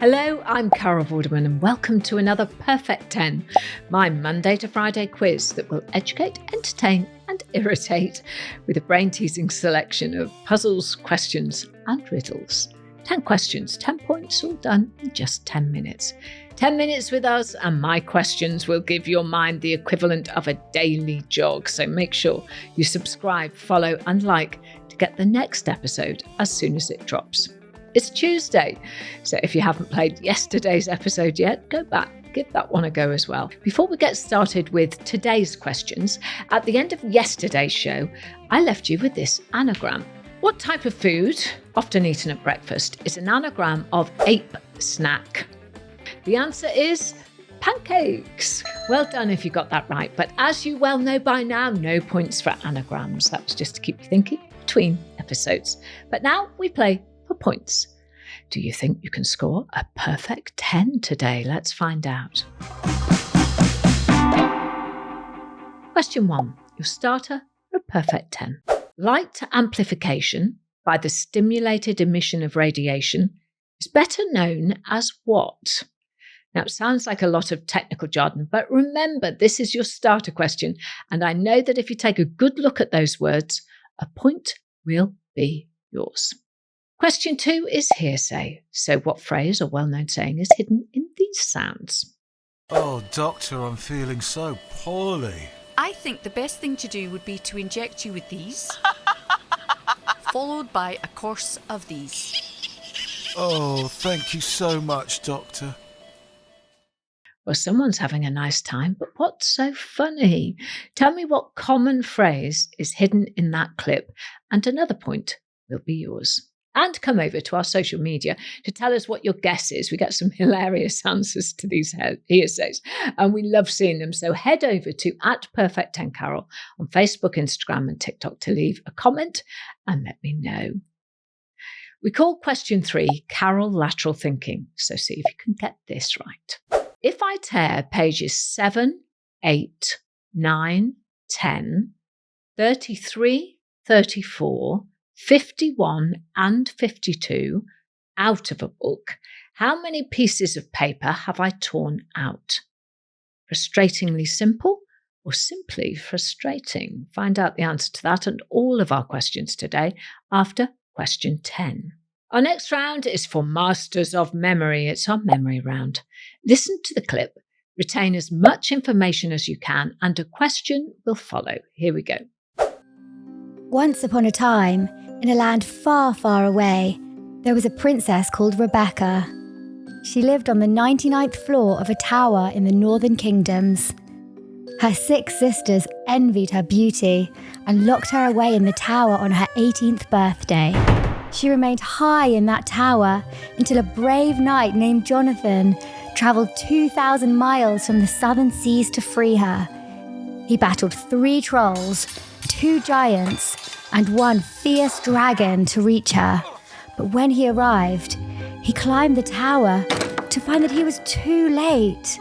Hello, I'm Carol Vorderman and welcome to another Perfect 10, my Monday to Friday quiz that will educate, entertain and irritate with a brain-teasing selection of puzzles, questions and riddles. 10 questions, 10 points, all done in just 10 minutes. 10 minutes with us and my questions will give your mind the equivalent of a daily jog. So make sure you subscribe, follow and like to get the next episode as soon as it drops. It's Tuesday, so if you haven't played yesterday's episode yet, go back, give that one a go as well. Before we get started with today's questions, at the end of yesterday's show, I left you with this anagram. What type of food, often eaten at breakfast, is an anagram of ape snack? The answer is pancakes. Well done if you got that right, but as you well know by now, no points for anagrams. That was just to keep you thinking between episodes. But now we play for points. Do you think you can score a perfect 10 today? Let's find out. Question 1. Your starter for a perfect 10. Light amplification by the stimulated emission of radiation is better known as what? Now, it sounds like a lot of technical jargon, but remember, this is your starter question, and I know that if you take a good look at those words, a point will be yours. Question 2 is hearsay. So what phrase or well-known saying is hidden in these sounds? Oh, Doctor, I'm feeling so poorly. I think the best thing to do would be to inject you with these, followed by a course of these. Oh, thank you so much, Doctor. Well, someone's having a nice time, but what's so funny? Tell me what common phrase is hidden in that clip, and another point will be yours. And come over to our social media to tell us what your guess is. We get some hilarious answers to these hearsays, and we love seeing them. So head over to @Perfect10Carol on Facebook, Instagram and TikTok to leave a comment and let me know. We call question 3 Carol lateral thinking. So see if you can get this right. If I tear pages 7, 8, 9, 10, 33, 34, 51 and 52 out of a book, how many pieces of paper have I torn out? Frustratingly simple or simply frustrating? Find out the answer to that and all of our questions today after question 10. Our next round is for Masters of Memory. It's our memory round. Listen to the clip, retain as much information as you can, and a question will follow. Here we go. Once upon a time, in a land far, far away, there was a princess called Rebecca. She lived on the 99th floor of a tower in the Northern Kingdoms. Her 6 sisters envied her beauty and locked her away in the tower on her 18th birthday. She remained high in that tower until a brave knight named Jonathan travelled 2,000 miles from the southern seas to free her. He battled 3 trolls, 2 giants, and 1 fierce dragon to reach her. But when he arrived, he climbed the tower to find that he was too late.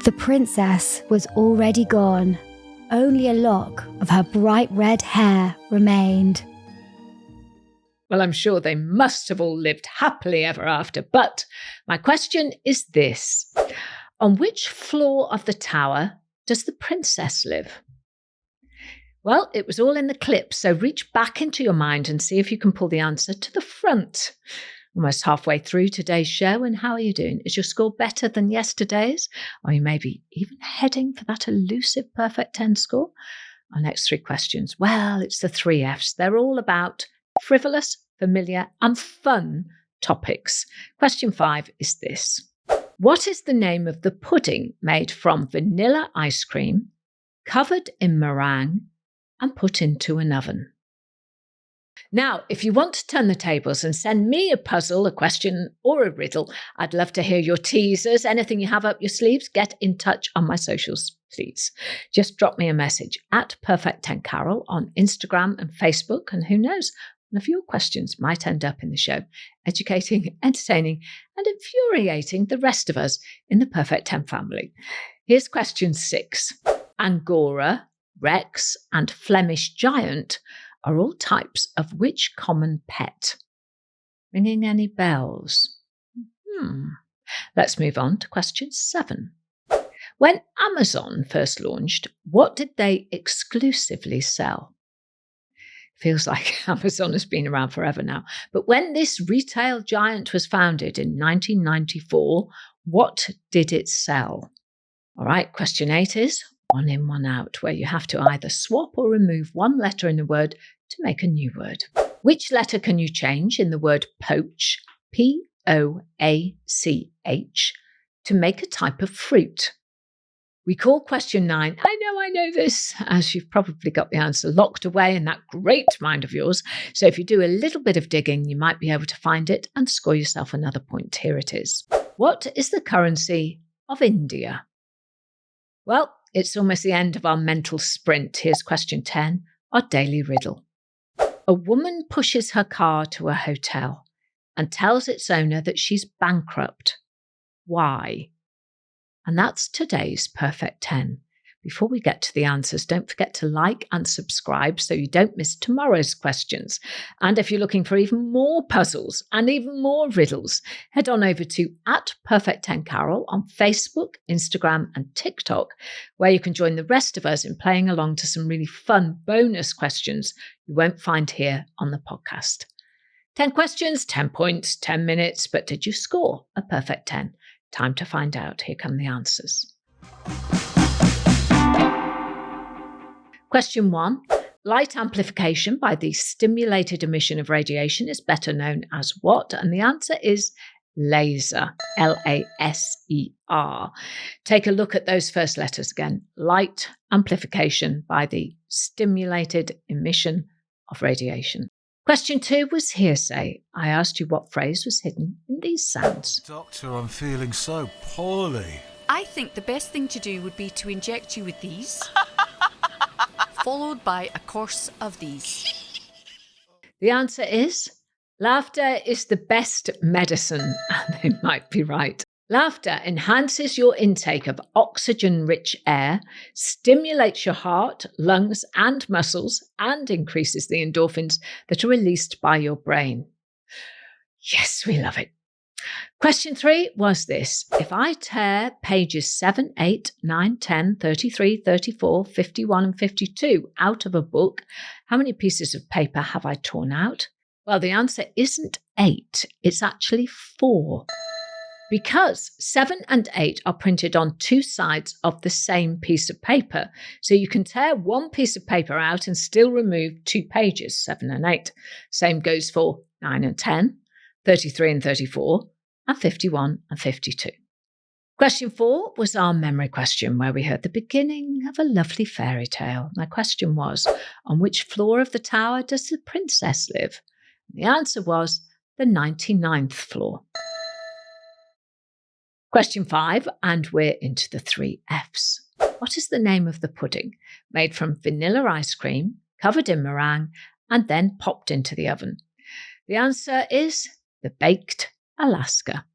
The princess was already gone. Only a lock of her bright red hair remained. Well, I'm sure they must have all lived happily ever after, but my question is this. On which floor of the tower does the princess live? Well, it was all in the clip, so reach back into your mind and see if you can pull the answer to the front. Almost halfway through today's show, and how are you doing? Is your score better than yesterday's? Or you maybe even heading for that elusive perfect 10 score? Our next 3 questions. Well, it's the 3 Fs. They're all about frivolous, familiar and fun topics. Question 5 is this. What is the name of the pudding made from vanilla ice cream, covered in meringue, and put into an oven? Now, if you want to turn the tables and send me a puzzle, a question or a riddle, I'd love to hear your teasers, anything you have up your sleeves, get in touch on my socials, please. Just drop me a message @Perfect10Carol on Instagram and Facebook, and who knows, one of your questions might end up in the show, educating, entertaining and infuriating the rest of us in the Perfect 10 family. Here's question 6. Angora, Rex and Flemish giant are all types of which common pet? Ringing any bells? Let's move on to question 7. When Amazon first launched, what did they exclusively sell? Feels like Amazon has been around forever now. But when this retail giant was founded in 1994, what did it sell? All right, question 8 is one in, one out, where you have to either swap or remove one letter in a word to make a new word. Which letter can you change in the word poach, P-O-A-C-H, to make a type of fruit? We call question 9, I know this, as you've probably got the answer locked away in that great mind of yours. So if you do a little bit of digging, you might be able to find it and score yourself another point. Here it is. What is the currency of India? Well, it's almost the end of our mental sprint. Here's question 10, our daily riddle. A woman pushes her car to a hotel and tells its owner that she's bankrupt. Why? And that's today's Perfect 10. Before we get to the answers, don't forget to like and subscribe so you don't miss tomorrow's questions. And if you're looking for even more puzzles and even more riddles, head on over to @Perfect10Carol on Facebook, Instagram and TikTok, where you can join the rest of us in playing along to some really fun bonus questions you won't find here on the podcast. 10 questions, 10 points, 10 minutes, but did you score a perfect 10? Time to find out. Here come the answers. Question 1. Light amplification by the stimulated emission of radiation is better known as what? And the answer is laser, L-A-S-E-R. Take a look at those first letters again. Light amplification by the stimulated emission of radiation. Question 2 was hearsay. I asked you what phrase was hidden in these sounds. Doctor, I'm feeling so poorly. I think the best thing to do would be to inject you with these, followed by a course of these. The answer is laughter is the best medicine, and they might be right. Laughter enhances your intake of oxygen-rich air, stimulates your heart, lungs, and muscles, and increases the endorphins that are released by your brain. Yes, we love it. Question 3 was this. If I tear pages 7, 8, 9, 10, 33, 34, 51, and 52 out of a book, how many pieces of paper have I torn out? Well, the answer isn't 8. It's actually 4. Because 7 and 8 are printed on 2 sides of the same piece of paper. So you can tear one piece of paper out and still remove 2 pages, 7 and 8. Same goes for 9 and 10, 33 and 34, and 51 and 52. Question 4 was our memory question, where we heard the beginning of a lovely fairy tale. My question was, on which floor of the tower does the princess live? And the answer was the 99th floor. Question 5, and we're into the 3 Fs. What is the name of the pudding made from vanilla ice cream, covered in meringue, and then popped into the oven? The answer is the baked Alaska.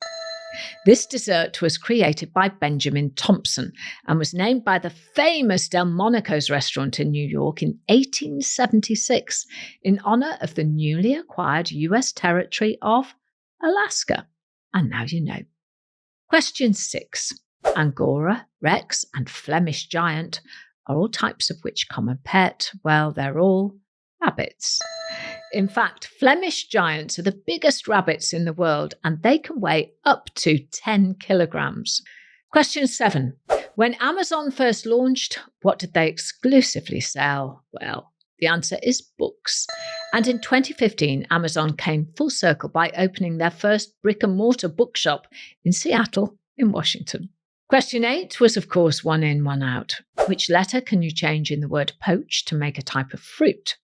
This dessert was created by Benjamin Thompson and was named by the famous Delmonico's restaurant in New York in 1876 in honor of the newly acquired US territory of Alaska. And now you know. Question 6. Angora, Rex, and Flemish giant are all types of which common pet? Well, they're all rabbits. In fact, Flemish giants are the biggest rabbits in the world, and they can weigh up to 10 kilograms. Question 7. When Amazon first launched, what did they exclusively sell? Well, the answer is books. And in 2015, Amazon came full circle by opening their first brick-and-mortar bookshop in Seattle, in Washington. Question 8 was, of course, one in, one out. Which letter can you change in the word poach to make a type of fruit?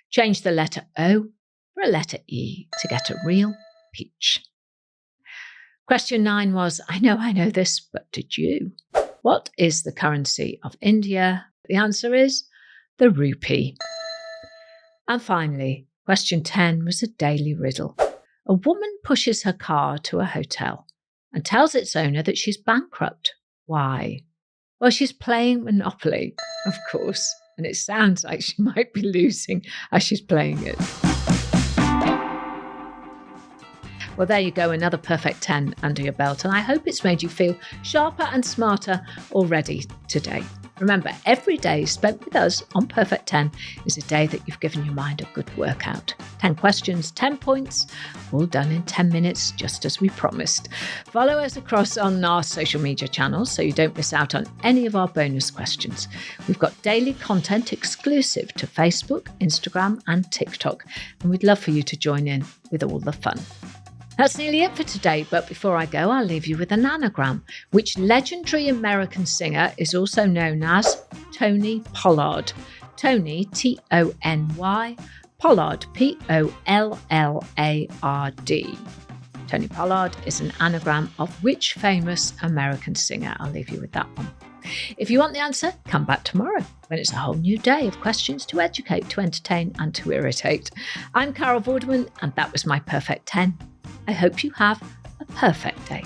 Change the letter O for a letter E to get a real peach. Question 9 was, I know this, but did you? What is the currency of India? The answer is the rupee. And finally, question 10 was a daily riddle. A woman pushes her car to a hotel and tells its owner that she's bankrupt. Why? Well, she's playing Monopoly, of course, and it sounds like she might be losing as she's playing it. Well, there you go, another perfect 10 under your belt, and I hope it's made you feel sharper and smarter already today. Remember, every day spent with us on Perfect 10 is a day that you've given your mind a good workout. 10 questions, 10 points, all done in 10 minutes, just as we promised. Follow us across on our social media channels so you don't miss out on any of our bonus questions. We've got daily content exclusive to Facebook, Instagram, and TikTok, and we'd love for you to join in with all the fun. That's nearly it for today, but before I go, I'll leave you with an anagram. Which legendary American singer is also known as Tony Pollard? Tony, Tony, Pollard, Pollard. Tony Pollard is an anagram of which famous American singer? I'll leave you with that one. If you want the answer, come back tomorrow when it's a whole new day of questions to educate, to entertain, and to irritate. I'm Carol Vorderman, and that was my Perfect 10. I hope you have a perfect day.